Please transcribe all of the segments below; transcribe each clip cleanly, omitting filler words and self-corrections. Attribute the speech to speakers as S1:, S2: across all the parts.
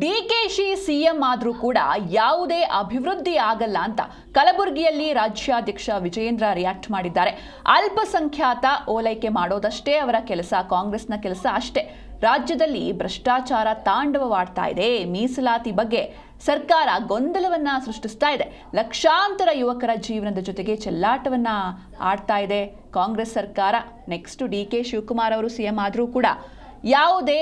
S1: DKShi CM ಆದರೂ ಕೂಡ ಯಾವುದೇ ಅಭಿವೃದ್ಧಿ ಆಗಲ್ಲ ಅಂತ ಕಲಬುರಗಿಯಲ್ಲಿ ರಾಜ್ಯಾಧ್ಯಕ್ಷ ವಿಜಯೇಂದ್ರ ರಿಯಾಕ್ಟ್ ಮಾಡಿದ್ದಾರೆ. ಅಲ್ಪಸಂಖ್ಯಾತ ಓಲೈಕೆ ಮಾಡೋದಷ್ಟೇ ಅವರ ಕೆಲಸ, ಕಾಂಗ್ರೆಸ್ನ ಕೆಲಸ ಅಷ್ಟೇ. ರಾಜ್ಯದಲ್ಲಿ ಭ್ರಷ್ಟಾಚಾರ ತಾಂಡವವಾಡ್ತಾ ಇದೆ. ಮೀಸಲಾತಿ ಬಗ್ಗೆ ಸರ್ಕಾರ ಗೊಂದಲವನ್ನ ಸೃಷ್ಟಿಸ್ತಾ ಇದೆ. ಲಕ್ಷಾಂತರ ಯುವಕರ ಜೀವನದ ಜೊತೆಗೆ ಚೆಲ್ಲಾಟವನ್ನ ಆಡ್ತಾ ಇದೆ ಕಾಂಗ್ರೆಸ್ ಸರ್ಕಾರ. ನೆಕ್ಸ್ಟ್ ಡಿಕೆ ಶಿವಕುಮಾರ್ ಅವರು ಸಿಎಂ ಆದರೂ ಕೂಡ ಯಾವುದೇ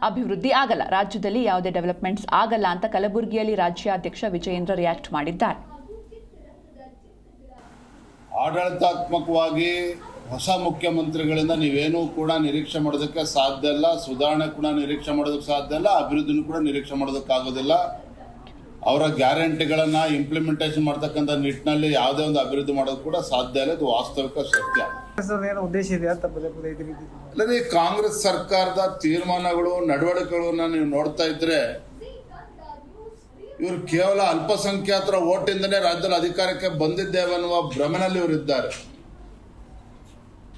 S1: ಅಭಿವೃದ್ಧಿ ಆಗಲ್ಲ, ರಾಜ್ಯದಲ್ಲಿ ಯಾವುದೇ ಡೆವಲಪ್ಮೆಂಟ್ಸ್ ಆಗಲ್ಲ ಅಂತ ಕಲಬುರಗಿಯಲ್ಲಿ ರಾಜ್ಯಾಧ್ಯಕ್ಷ ವಿಜಯೇಂದ್ರ ರಿಯಾಕ್ಟ್ ಮಾಡಿದ್ದಾರೆ.
S2: ಆಡಳಿತಾತ್ಮಕವಾಗಿ ಹೊಸ ಮುಖ್ಯಮಂತ್ರಿಗಳಿಂದ ನೀವೇನೂ ಕೂಡ ನಿರೀಕ್ಷೆ ಮಾಡೋದಕ್ಕೆ ಸಾಧ್ಯ ಇಲ್ಲ. ಸುಧಾರಣೆ ಕೂಡ ನಿರೀಕ್ಷೆ ಮಾಡೋದಕ್ಕೆ ಸಾಧ್ಯ ಇಲ್ಲ, ಅಭಿವೃದ್ಧಿನೂ ಕೂಡ ನಿರೀಕ್ಷೆ ಮಾಡೋದಕ್ಕಾಗೋದಿಲ್ಲ. ಅವರ ಗ್ಯಾರಂಟಿಗಳನ್ನು ಇಂಪ್ಲಿಮೆಂಟೇಷನ್ ಮಾಡ್ತಕ್ಕಂಥ ನಿಟ್ಟಿನಲ್ಲಿ ಯಾವುದೇ ಒಂದು ಅಭಿವೃದ್ಧಿ ಮಾಡೋದು ಕೂಡ ಸಾಧ್ಯ ಇಲ್ಲ. ಇದು ವಾಸ್ತವಿಕ ಸತ್ಯ.
S3: ಉದ್ದೇಶ ಇದೆ ಅಂತ
S2: ಅಲ್ಲದೆ ಕಾಂಗ್ರೆಸ್ ಸರ್ಕಾರದ ತೀರ್ಮಾನಗಳು, ನಡವಳಿಕೆಗಳನ್ನ ನೀವು ನೋಡ್ತಾ ಇದ್ರೆ ಇವರು ಕೇವಲ ಅಲ್ಪಸಂಖ್ಯಾತರ ಓಟಿಂದನೇ ರಾಜ್ಯದಲ್ಲಿ ಅಧಿಕಾರಕ್ಕೆ ಬಂದಿದ್ದೇವೆ ಅನ್ನುವ ಭ್ರಮೆನಲ್ಲಿ ಇವರಿದ್ದಾರೆ.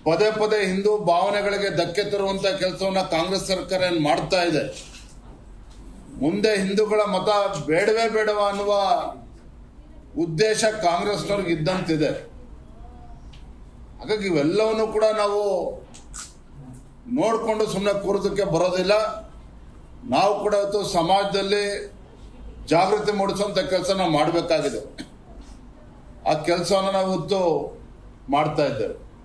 S2: ಪದೇ ಪದೇ ಹಿಂದೂ ಭಾವನೆಗಳಿಗೆ ಧಕ್ಕೆ ತರುವಂತ ಕೆಲಸವನ್ನ ಕಾಂಗ್ರೆಸ್ ಸರ್ಕಾರ ಏನ್ ಮಾಡ್ತಾ ಇದೆ. ಮುಂದೆ ಹಿಂದೂಗಳ ಮತ ಬೇಡವೇ ಬೇಡವ ಅನ್ನುವ ಉದ್ದೇಶ ಕಾಂಗ್ರೆಸ್ನವ್ರಿಗೆ ಇದ್ದಂತಿದೆ. ಹಾಗಾಗಿ ಇವೆಲ್ಲವನ್ನು ಕೂಡ ನಾವು ನೋಡಿಕೊಂಡು ಸುಮ್ಮನೆ ಕೂರೋದಕ್ಕೆ ಬರೋದಿಲ್ಲ. ನಾವು ಕೂಡ ಇವತ್ತು ಸಮಾಜದಲ್ಲಿ ಜಾಗೃತಿ ಮೂಡಿಸುವಂತ ಕೆಲಸ ನಾವು ಮಾಡಬೇಕಾಗಿದೆ. ಆ ಕೆಲಸವನ್ನು ನಾವು ಇವತ್ತು ಮಾಡ್ತಾ ಇದ್ದೇವೆ.